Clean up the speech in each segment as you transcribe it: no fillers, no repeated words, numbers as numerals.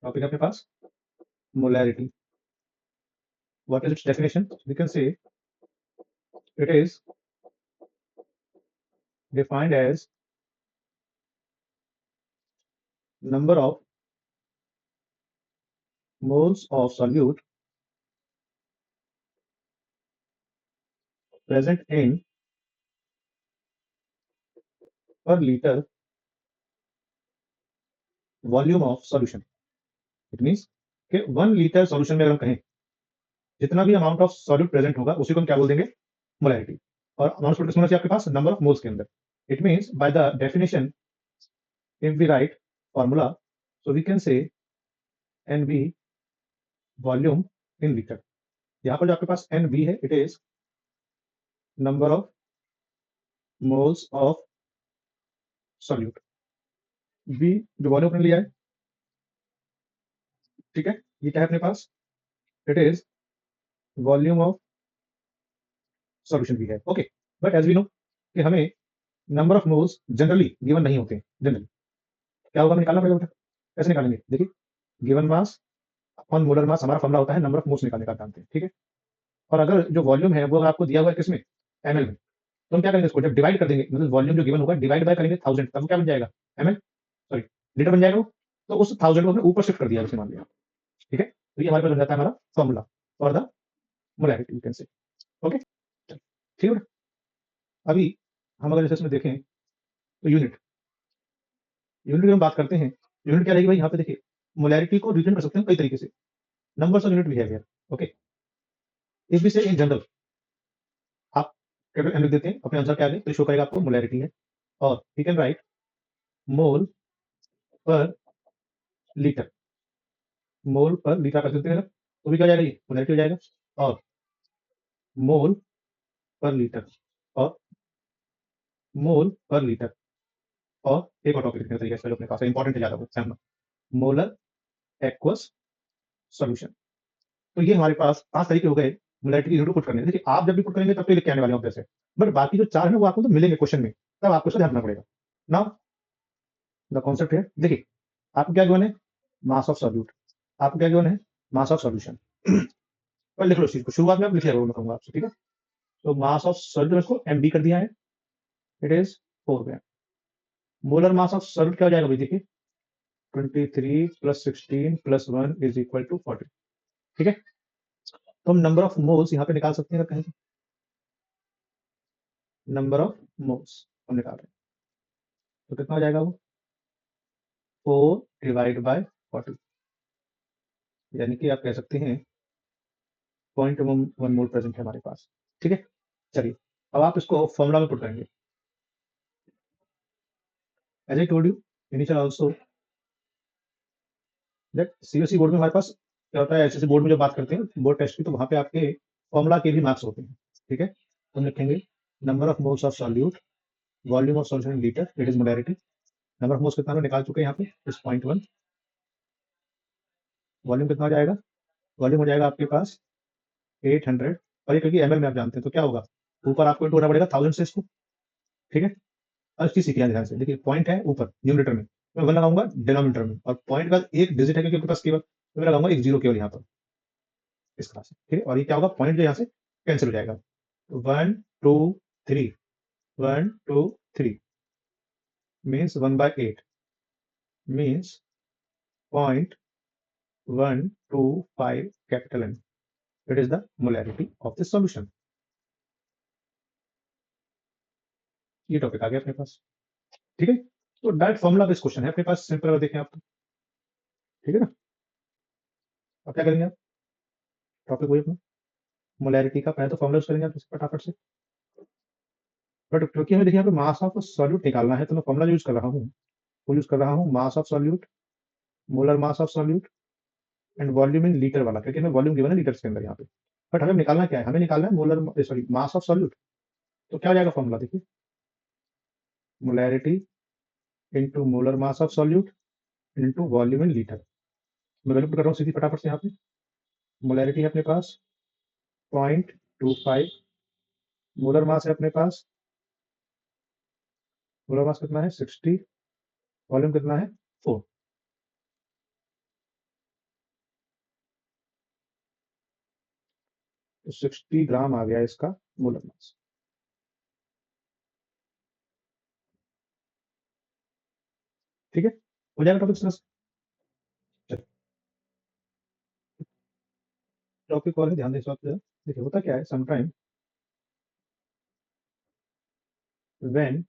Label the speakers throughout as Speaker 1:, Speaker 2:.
Speaker 1: Topic है अपने पास molarity. What is its definition? We can say it is defined as number of moles of solute present in per liter volume of solution. It means कि 1 litre solution में अगर हम कहें जितना भी अमाउंट ऑफ सॉल्यूट प्रेजेंट होगा उसी को हम क्या बोल देंगे? मोलैरिटी। और अमाउंट किसमें होना चाहिए आपके पास? नंबर ऑफ मोल्स के अंदर। It means by the definition if we write formula so we can say n B volume in litre. यहाँ पर जो आपके पास एन बी है it is number of moles of solute. B जो volume अपने लिया है, ठीक है, ये क्या है अपने पास? It is volume of solution भी है। Okay, but as we know कि हमें number of moles generally given नहीं होते हैं। जनरली क्या होगा, हमें निकालना पड़ेगा बेटा। कैसे निकालेंगे? देखिए, गिवन मास अपॉन मोलर मास हमारा फॉर्मूला होता है नंबर ऑफ मोल्स निकालने का, जानते हैं, ठीक है। और अगर जो वॉल्यूम है वो अगर आपको दिया हुआ है किसमें? एमएल में, तो हम क्या करेंगे? इसको जब डिवाइड कर देंगे, मतलब वॉल्यूम जो गिवन होगा डिवाइड बाय करेंगे 1000, तब वो क्या बन जाएगा? एमएल, सॉरी, लीटर बन जाएगा वो। तो उस 1000 को हमने ऊपर शिफ्ट कर दिया, जैसे मान लिया, ठीक है। तो ये हमारे पास बन जाता है हमारा formula for the molarity, you can से। ओके, ठीक है बेटा। अभी हम अगर जैसे इसमें देखें तो यूनिट यूनिट की हम बात करते हैं। यूनिट क्या रहेगी भाई? यहाँ पे देखिए, मोलैरिटी को रिप्रेजेंट कर सकते हैं कई तरीके से। Numbers of unit we have here. Okay, if we say in general, आप कैपिटल एम लिख देते हैं अपने आंसर के आगे, तो शो करेगा आपको मोलैरिटी है। और वी कैन राइट मोल पर लीटर। मोल पर लीटर कर देते हैं ना, तो भी क्या हो जाएगा? ये मोलैरिटी हो जाएगा। और मोल पर लीटर, और मोल पर लीटर। और एक और टॉपिक लिखने का तरीका इसका जो अपने पास है, इंपॉर्टेंट है ज्यादा, वो सैम मोलर एक्वस सॉल्यूशन। तो ये हमारे पास 5 तरीके हो गए मोलैरिटी की यूनिट पुट करने। देखिए, आप जब भी पुट करेंगे तब तो लिख के आने वाले हैं, बट बाकी जो 4 है ना वो आपको तो मिलेंगे क्वेश्चन में, तब आपको उसका ध्यान रखना पड़ेगा। नाउ द कॉन्सेप्ट है, देखिए आपको क्या गिवन है? मास ऑफ सॉल्यूट। आपको क्या गिवन है? Mass of solution. पर लिख लो इस चीज को, शुरुआत में आप लिख लिया करो, मैं कहूंगा आपसे, ठीक है। तो मास ऑफ सॉल्यूट को एम बी कर दिया है, it is 4 gram. Molar mass of solute क्या हो जाएगा भाई? देखिए 23 plus 16 plus 1 is equal to 40, ठीक है। तो हम नंबर ऑफ मोल्स यहाँ पे निकाल सकते हैं, कहें नंबर ऑफ मोल्स हम निकाल रहे हैं, तो कितना हो जाएगा वो? 4 डिवाइड बाय 40, यानी कि आप कह सकते हैं 0.1 मोल प्रेजेंट है हमारे पास, ठीक है। चलिए, अब आप इसको फॉर्मूला में पुट करेंगे। As I told you initial also that CBSE board में हमारे पास क्या होता है, एसएससी बोर्ड में जब बात करते हैं बोर्ड टेस्ट की, तो वहां पे आपके फॉर्मूला के भी मार्क्स होते हैं, ठीक है। तो हम लिखेंगे number of moles of solute, volume of solution in litre, it is molarity. Number of moles कितना हमने निकाल चुके हैं यहाँ पे, इस 0.1। वॉल्यूम कितना हो जाएगा? वॉल्यूम हो जाएगा आपके पास 800। और ये क्योंकि एमएल में आप जानते हैं तो क्या होगा, ऊपर आपको इंटू करना पड़ेगा 1000 से इसको, ठीक है। अब इसकी सीखिए ध्यान से, देखिए पॉइंट है ऊपर न्यूमरेटर में, मैं 1 लगाऊंगा डिनोमिनेटर में, और पॉइंट का एक डिजिट है क्योंकि आपके पास केवल, तो मैं लगाऊंगा एक जीरो केवल यहाँ पर, इस तरह से, ठीक है। और ये क्या होगा? पॉइंट जो यहाँ से कैंसिल हो जाएगा। 1 2 3, 1 2 3 means 1/8 means 0.125 capital N. It is the molarity of this solution. ये टॉपिक आ गया अपने पास, ठीक है। तो डायरेक्ट फॉर्मूला बेस्ड क्वेश्चन है अपने पास, सिंपल अगर देखें आप तो, ठीक है ना। अब क्या करेंगे आप? टॉपिक वही अपना मोलैरिटी का, पहले तो फॉर्मूला यूज करेंगे आप फटाफट से। बट क्योंकि हमें देखिए यहाँ पे मास ऑफ सॉल्यूट निकालना है, तो मैं फॉर्मूला यूज कर रहा हूँ, वो यूज कर रहा हूँ मास of solute, molar mass of solute and volume in litre वाला, क्योंकि हमें वॉल्यूम गिवन है लीटर्स के अंदर यहाँ पे। बट हमें निकालना क्या है? हमें निकालना है molar, sorry, mass of solute. तो क्या हो जाएगा फॉर्मूला? देखिए, molarity into molar mass of solute into volume in litre. मैं वैल्यू पुट कर रहा हूँ सीधी फटाफट से यहाँ पे। मोलैरिटी है अपने पास 0.25, मोलर मास है अपने पास, मोलर मास कितना है 60, वॉल्यूम कितना है 4। तो 60 ग्राम आ गया इसका मोलर मास। ठीक है, हो जाएगा टॉपिक इस तरह से। चलिए, टॉपिक और है, ध्यान दें इस बात पे। देखिए होता क्या है, sometime when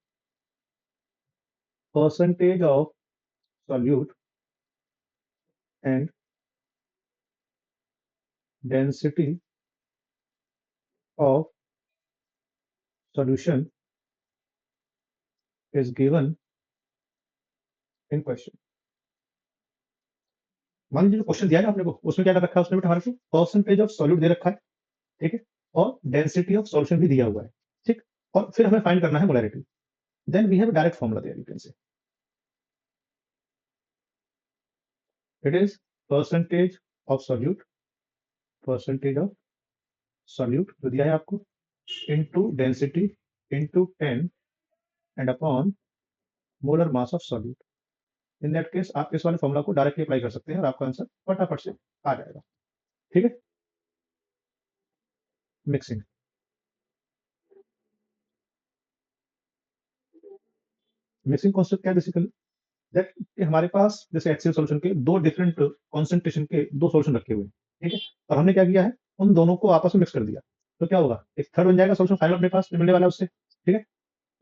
Speaker 1: percentage of solute and density of solution is given in question। मान लीजिए जो क्वेश्चन दिया है ना आपने को, उसमें क्या कर रखा है उसने बेटा हमारे को, परसेंटेज ऑफ सॉल्यूट दे रखा है, ठीक है, और डेंसिटी ऑफ सॉल्यूशन भी दिया हुआ है, ठीक, और फिर हमें फाइंड करना है molarity. Then we have direct formula there, you can say it is percentage of solute, percentage of solute जो दिया है आपको, into density into 10 and upon molar mass of solute. In that case आप इस वाले formula को directly apply कर सकते हैं और आपका आंसर फटाफट से आ जाएगा। ठीक है, मिक्सिंग। मिक्सिंग कॉन्सेप्ट क्या है बेसिकली, दैट हमारे पास जैसे HCl सॉल्यूशन के दो डिफरेंट कॉन्सेंट्रेशन के दो सॉल्यूशन रखे हुए हैं, ठीक है, और हमने क्या किया है, उन दोनों को आपस में मिक्स कर दिया, तो क्या होगा, एक थर्ड बन जाएगा सॉल्यूशन फाइनल अपने पास जो मिलने वाला है उससे। ठीक है,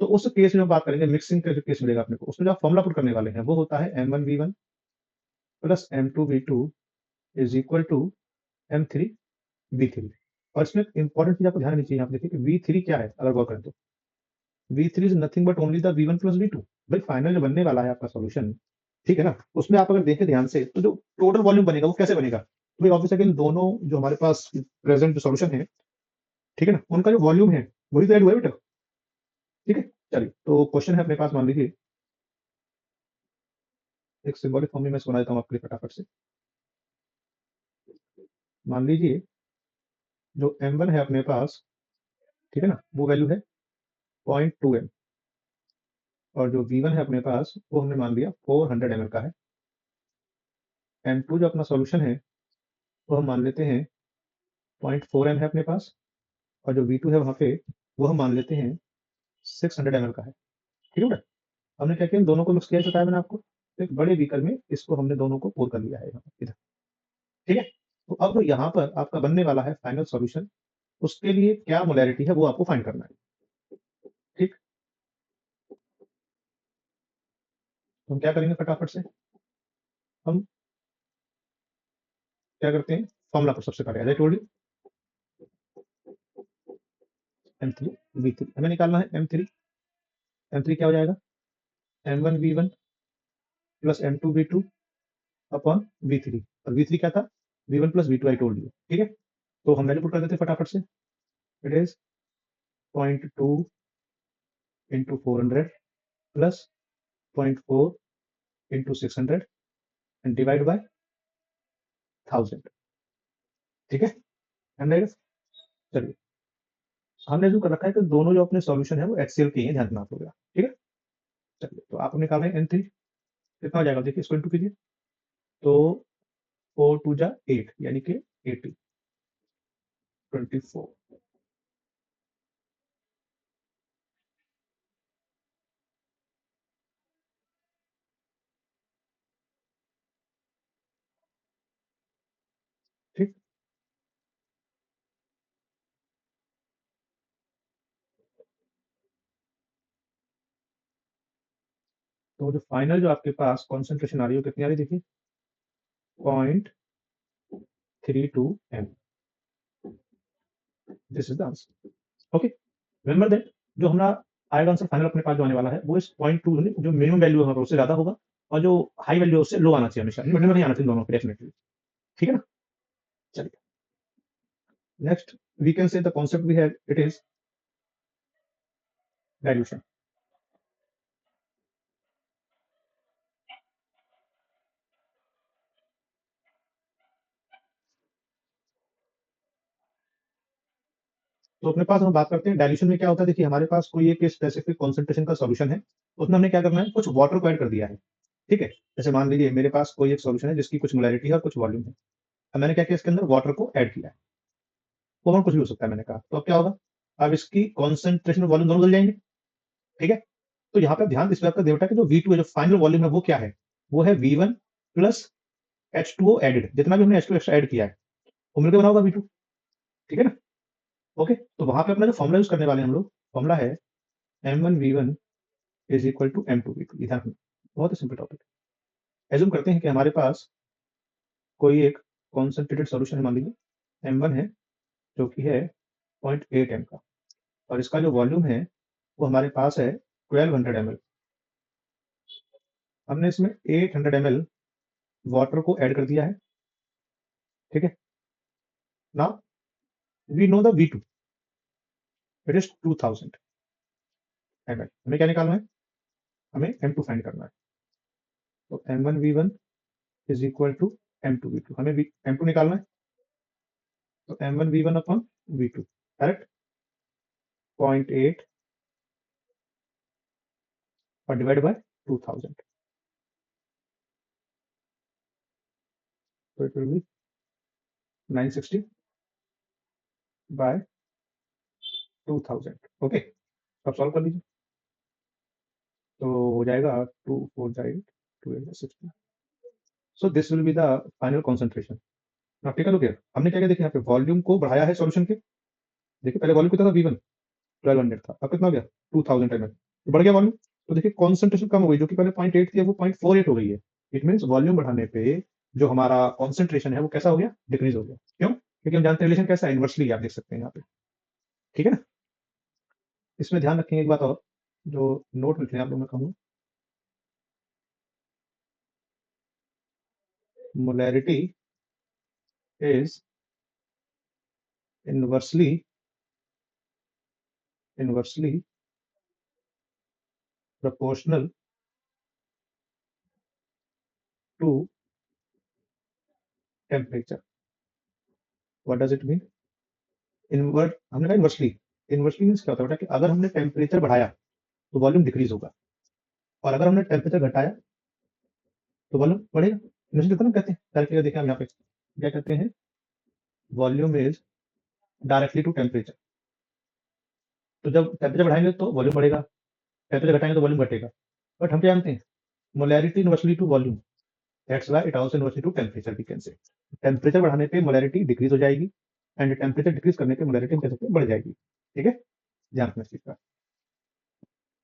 Speaker 1: तो उस केस में बात करेंगे मिक्सिंग का जो केस मिलेगा अपने को, उसमें जो फॉर्मुला पुट करने वाले हैं वो होता है M1V1 plus M2V2 is equal to M3V3। और इसमें इंपॉर्टेंट चीज आपको ध्यान देनी चाहिए, यहाँ पे देखिए कि V3 क्या है, अगर गौर करें तो V3 is nothing but only the V1 plus V2। भाई फाइनल जो बनने वाला है आपका सॉल्यूशन, ठीक है ना, उसमें आप अगर देखें ध्यान से तो जो टोटल वॉल्यूम बनेगा वो कैसे बनेगा, तो भाई ऑब्वियस है कि दोनों जो हमारे पास प्रेजेंट सॉल्यूशन है, ठीक है ना, उनका जो वॉल्यूम है वही तो ऐड हुआ है बेटा। ठीक है, चलिए तो क्वेश्चन है अपने पास, मान लीजिए एक सिंबॉलिक फॉर्म में मैं सुना देता हूँ आपके लिए फटाफट से। मान लीजिए जो M1 है अपने पास, ठीक है ना, वो वैल्यू है 0.2 m, और जो V1 है अपने पास वो हमने मान लिया 400 ml का है। M2 जो अपना सॉल्यूशन है वो हम मान लेते हैं 0.4 m है अपने पास, और जो V2 है वहाँ पे वो हम मान लेते हैं 600 ml का है। ठीक है बेटा, हमने क्या किया, इन दोनों को मिक्स किया, बताया मैंने आपको, तो एक बड़े बीकर में इसको हमने दोनों को पोर कर लिया है यहाँ पर, इधर। ठीक है, तो अब यहाँ पर आपका बनने वाला है फाइनल सॉल्यूशन, उसके लिए क्या मोलैरिटी है वो आपको फाइंड करना है। ठीक, तो हम क्या करेंगे फटाफट से, हम क्या करते हैं, फॉर्मूला पर सबसे पहले as I told you M3V3 हमें निकालना है। M3 क्या हो जाएगा, M1V1 plus M2V2 upon V3, और V3 क्या था, V1 plus V2 I told you. ठीक है, तो हम वैल्यू पुट कर देते हैं फटाफट से, it is 0.2 into 400 plus 0.4 into 600 and divide by 1000। ठीक है, हमने, चलिए हमने जो कर रखा है कि दोनों जो अपने सॉल्यूशन है वो HCl के ही हैं, ध्यान रखना आप लोग। ठीक है, चलिए तो आप निकाल रहे हैं M3 कितना हो जाएगा, देखिए इसको इंटू कीजिए, तो 4 2 जा 8 यानी कि 80 24। ठीक, तो जो फाइनल जो आपके पास कॉन्सेंट्रेशन आ रही है वो कितनी आ रही है, देखिए 0.32 m। This is the answer. Okay, remember that जो हमारा आएगा आंसर फाइनल अपने पास जो आने वाला है वो इस 0.2 जो मिनिमम वैल्यू है उससे ज्यादा होगा, और जो हाई वैल्यू है उससे लो आना चाहिए, हमेशा मिडिल में नहीं आना चाहिए दोनों के, डेफिनेटली। ठीक है ना, चलिए next we can say the concept we have, it is dilution. तो अपने पास हम बात करते हैं डाइल्यूशन में क्या होता है, देखिए हमारे पास कोई एक स्पेसिफिक कॉन्सेंट्रेशन का सॉल्यूशन है, उसमें हमने क्या करना है, कुछ वाटर को ऐड कर दिया है। ठीक है, जैसे मान लीजिए मेरे पास कोई एक सॉल्यूशन है जिसकी कुछ मोलैरिटी है और कुछ वॉल्यूम है, अब मैंने क्या किया, इसके अंदर वाटर को ऐड किया है। कॉमन कुछ भी हो सकता है मैंने कहा। तो अब क्या होगा, अब इसकी कॉन्सेंट्रेशन और वॉल्यूम दोनों बदल जाएंगे, ठीक है। तो यहाँ पे आप ध्यान इस बात का दें बेटा कि जो V2 है, जो फाइनल वॉल्यूम है वो क्या है, वो है V1 प्लस H2O एडेड, जितना भी हमने H2 एक्स्ट्रा ऐड किया है वो मिलकर बना होगा V2, ठीक है ना। ओके, तो वहां पे अपना जो फॉर्मुला यूज करने वाले हैं हम लोग, फॉर्मुला है M1V1 is equal to M2V2। ये ध्यान रखना, बहुत ही सिंपल टॉपिक। एज्यूम करते हैं कि हमारे पास कोई एक कॉन्सेंट्रेटेड सॉल्यूशन है, मान लीजिए M1 है, जो कि है 0.8 M का, और इसका जो वॉल्यूम है वो हमारे पास है 1200 ml। हमने इसमें 800 ml वाटर को ऐड कर दिया है, ठीक है। Now we know the V2, it is 2000 ml। हमें क्या निकालना है, हमें M2 फाइंड करना है। तो M1V1 is equal to M2V2, हमें M2 निकालना है। तो M1V1 अपॉन V2, करेक्ट, 0.8 और डिवाइड बाय 2000, तो it will be 960 by 2000। Okay, अब सॉल्व कर लीजिए, तो हो जाएगा 2 4 8 2 8 16। So this will be the final concentration. अब टेक अ लुक हियर, हमने क्या क्या देखा यहाँ पे, वॉल्यूम को बढ़ाया है सॉल्यूशन के। देखिए पहले वॉल्यूम कितना था, V1 1200 था, अब कितना हो गया 2000 ml, तो बढ़ गया वॉल्यूम। तो देखिए कॉन्सेंट्रेशन कम हो गई, जो कि पहले 0.8 थी वो 0.48 हो गई है। इट मीन्स वॉल्यूम बढ़ाने पे जो हमारा कॉन्सेंट्रेशन है वो कैसा हो गया, डिक्रीज हो गया। क्यों, क्योंकि हम जानते हैं रिलेशन कैसा है, इनवर्सली, आप देख सकते हैं यहाँ पे, ठीक है ना। इसमें ध्यान रखेंगे एक बात और, जो नोट लिख लें आप लोग, मैं कहूँ molarity is inversely inversely proportional to temperature. What does it mean, invert, हमने कहा इनवर्सली। इनवर्सली मीन्स क्या होता है बेटा, कि अगर हमने टेम्परेचर बढ़ाया तो वॉल्यूम डिक्रीज होगा, और अगर हमने टेम्परेचर घटाया तो वॉल्यूम बढ़ेगा। इनवर्सली तो हम कहते हैं, डायरेक्टली देखिए हम यहाँ पे क्या कहते हैं, volume is directly to temperature. तो जब टेम्परेचर बढ़ाएंगे तो वॉल्यूम बढ़ेगा, टेम्परेचर घटाएंगे तो वॉल्यूम घटेगा। बट हम क्या जानते हैं, molarity inversely to volume, that's why it also inversely to temperature we can say. Temperature बढ़ाने पे मोलैरिटी डिक्रीज हो जाएगी, एंड टेम्परेचर डिक्रीज करने पे मोलैरिटी हम कह सकते हैं बढ़ जाएगी, ठीक है। ध्यान रखना इस चीज का।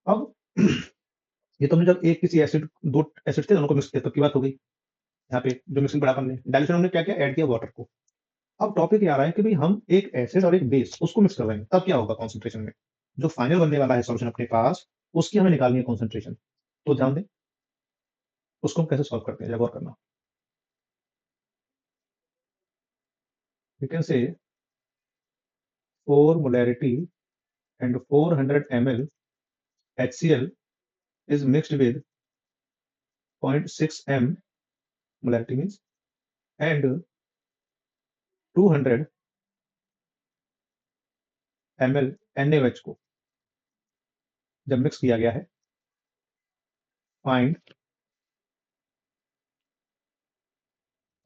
Speaker 1: अब ये तो हमने जब एक किसी एसिड, दो एसिड थे दोनों को मिक्स किया तब की बात हो गई। यहाँ पे जो मिक्सिंग बढ़ा हमने, डायल्यूशन हमने क्या किया, ऐड किया वाटर को। अब टॉपिक ये आ रहा है कि भाई हम एक एसिड और एक बेस उसको मिक्स कर रहे हैं, तब क्या होगा कॉन्सेंट्रेशन में, जो फाइनल बनने वाला है सॉल्यूशन अपने पास, उसकी हमें निकालनी है कॉन्सेंट्रेशन। तो ध्यान दें, उसको हम कैसे सॉल्व करते हैं, गौर करना। यू कैन से 4 molarity and 400 ml HCl is mixed with 0.6 m molarity means, and 200 ml NaOH को जब मिक्स किया गया है, find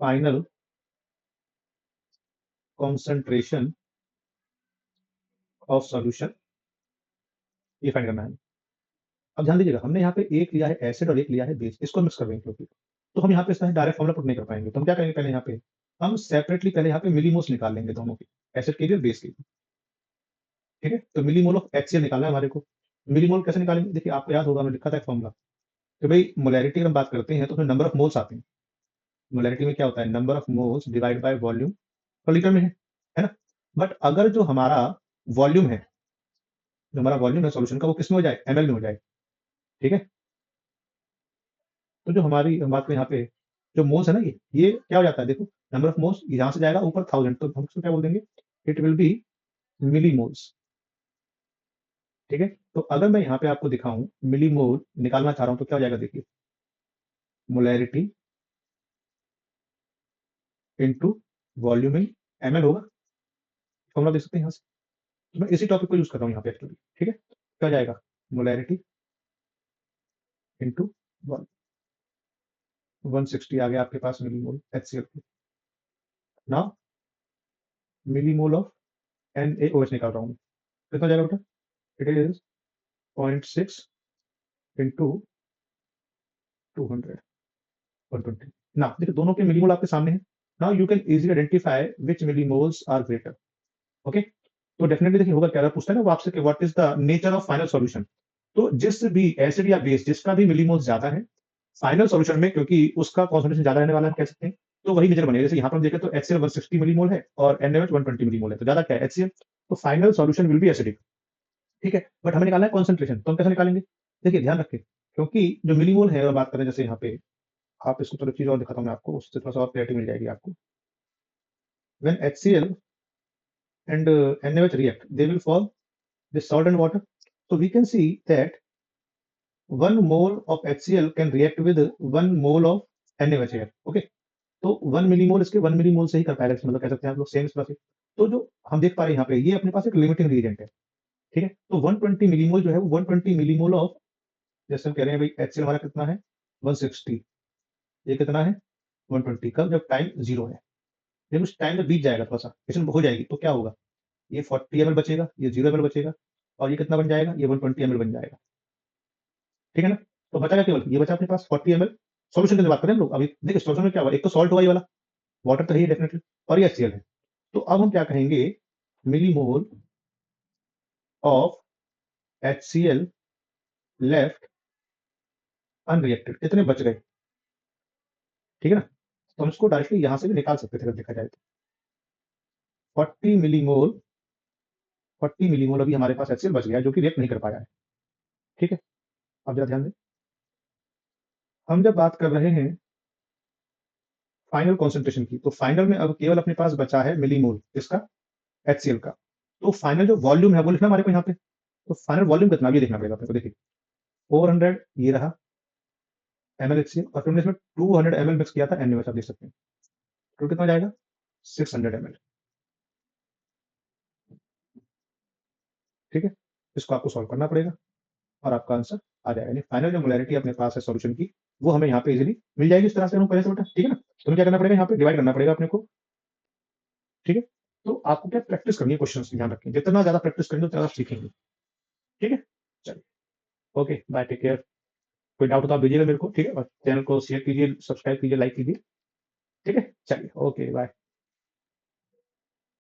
Speaker 1: final concentration of solution, ये फाइंड करना है। अब ध्यान दीजिएगा, हमने यहाँ पे एक लिया है एसिड और एक लिया है बेस, इसको मिक्स कर रहे हैं क्योंकि, तो हम यहाँ पे इसमें डायरेक्ट फॉर्मुला पुट नहीं कर पाएंगे। तो हम क्या करेंगे, पहले यहाँ पे हम सेपरेटली पहले यहाँ पे मिलीमोल्स निकाल लेंगे दोनों की, एसिड के भी और बेस के भी, ठीक है। तो मिलीमोल ऑफ HCl निकालना है हमारे को। मिलीमोल कैसे निकालेंगे, देखिए आपको याद होगा, मैं लिखा था एक फॉर्मुला, तो भाई मोलैरिटी हम बात करते हैं तो उसमें नंबर ऑफ मोल्स आते हैं। मोलैरिटी में क्या होता है, number of moles divide by volume पर लीटर में है ना। बट अगर जो हमारा वॉल्यूम है, जो हमारा वॉल्यूम है सॉल्यूशन का, वो किस में हो जाए, ml में हो जाए, ठीक है। तो जो हमारी हम बात करें यहाँ पे, जो मोल्स है ना, ये क्या हो जाता है, देखो नंबर ऑफ मोल्स यहाँ से जाएगा ऊपर 1000, तो हम इसको क्या बोल देंगे, it will be millimoles, ठीक है। तो अगर मैं यहाँ पे आपको दिखाऊं मिली मोल निकालना चाह रहा हूं तो क्या हो जाएगा, देखिए मोलैरिटी इनटू वॉल्यूम इन ml होगा, फॉर्मुला देख सकते हैं यहाँ से। तो मैं इसी टॉपिक को यूज कर रहा हूँ यहाँ पे एक्चुअली, ठीक है। क्या हो जाएगा, मोलैरिटी इनटू 160 आ गया आपके पास millimole HCl। Now millimole of NaOH निकाल रहा हूँ, कितना जाएगा बेटा? It is 0.6 into 200 120। ना देखिए दोनों के मिलीमोल आपके सामने है। Now you can easily identify which millimoles are greater. Okay, तो डेफिनेटली देखिए होगा क्या, पूछता है ना वो आपसे कि what is the nature of final solution. तो जिस भी एसिड या बेस जिसका भी मिलीमोल ज्यादा है फाइनल सॉल्यूशन में, क्योंकि उसका कॉन्सेंट्रेशन ज्यादा रहने वाला है, कह सकते हैं, तो वही मेजर बनेगा। जैसे यहाँ पर हम देखें तो HCl 160 मिलीमोल है और NaOH 120 मिलीमोल है, तो ज्यादा क्या है HCl, तो final solution will be acidic. ठीक है, बट हमें निकालना है कॉन्सेंट्रेशन, तो हम कैसे निकालेंगे? देखिए ध्यान रखें, क्योंकि जो मिलीमोल है, बात करें जैसे यहाँ पे, आप इसको थोड़ी चीज और दिखाता हूँ मैं आपको, उससे थोड़ा सा और क्लैरिटी मिल जाएगी आपको। When HCl and NaOH react, they will form this salt and water. So we can see that 1 mole of HCl can react with 1 mole of NaOH here. Okay, तो 1 मिलीमोल इसके 1 मिलीमोल से ही कर पाएगा, मतलब कह सकते हैं आप लोग सेम इस तरह से। तो जो हम देख पा रहे हैं यहाँ पे, ये अपने पास एक लिमिटिंग रिएजेंट है। ठीक है, तो 120 मिलीमोल जो है वो 120 मिलीमोल ऑफ, जैसे हम कह रहे हैं भाई HCl हमारा कितना है 160, ये कितना है 120, कब? जब टाइम 0 है। जब उस टाइम जब बीत जाएगा, थोड़ा सा इसमें हो जाएगी, तो क्या होगा, ये 40 ml बचेगा, ये 0 ml बचेगा, और ये कितना बन जाएगा, ये 120 ml बन जाएगा। ठीक है ना, तो बचा केवल ये बचा अपने पास 40 ml। सॉल्यूशन की बात करें हम लोग, अभी देखिए सॉल्यूशन में क्या हुआ, एक तो सॉल्ट हुआ ये वाला, वाटर तो है डेफिनेटली, और ये HCl है। तो अब हम क्या कहेंगे, millimole of HCl left unreacted, कितने बच गए? ठीक है ना, तो हम इसको डायरेक्टली यहां से भी निकाल सकते थे अगर देखा जाए तो। 40 मिलीमोल 40 मिलीमोल अभी हमारे पास HCl बच गया जो कि रिएक्ट नहीं कर पाया है। ठीक है, अब जरा ध्यान दें, हम जब बात कर रहे हैं फाइनल कॉन्सेंट्रेशन की, तो फाइनल में अब केवल अपने पास बचा है मिलीमोल, इसका HCl का। तो फाइनल जो वॉल्यूम है वो लिखना हमारे को यहाँ पे, तो फाइनल वॉल्यूम कितना ये देखना पड़ेगा अपने को। देखिए 400 ये रहा ml HCl, और तुमने इसमें 200 ml मिक्स किया था NaOH, आप देख सकते हैं, तो कितना जाएगा 600 ml। ठीक है, इसको आपको सॉल्व करना पड़ेगा और आपका आंसर आ जाएगा, यानी फाइनल जो मोलैरिटी अपने पास है सॉल्यूशन की, वो हमें यहाँ पे इजीली मिल जाएगी इस तरह से, हम पहले से बेटा। ठीक है ना, तो हमें क्या करना पड़ेगा, यहाँ पे डिवाइड करना पड़ेगा अपने को। ठीक है, तो आपको क्या प्रैक्टिस करनी है, क्वेश्चन ध्यान रखें, जितना ज्यादा प्रैक्टिस करेंगे उतना ज्यादा सीखेंगे। ठीक है, चलिए, ओके बाय, टेक केयर। कोई डाउट हो तो आप दीजिएगा मेरे को। ठीक है, और चैनल को शेयर कीजिए, सब्सक्राइब कीजिए, लाइक कीजिए। ठीक है, चलिए, ओके बाय।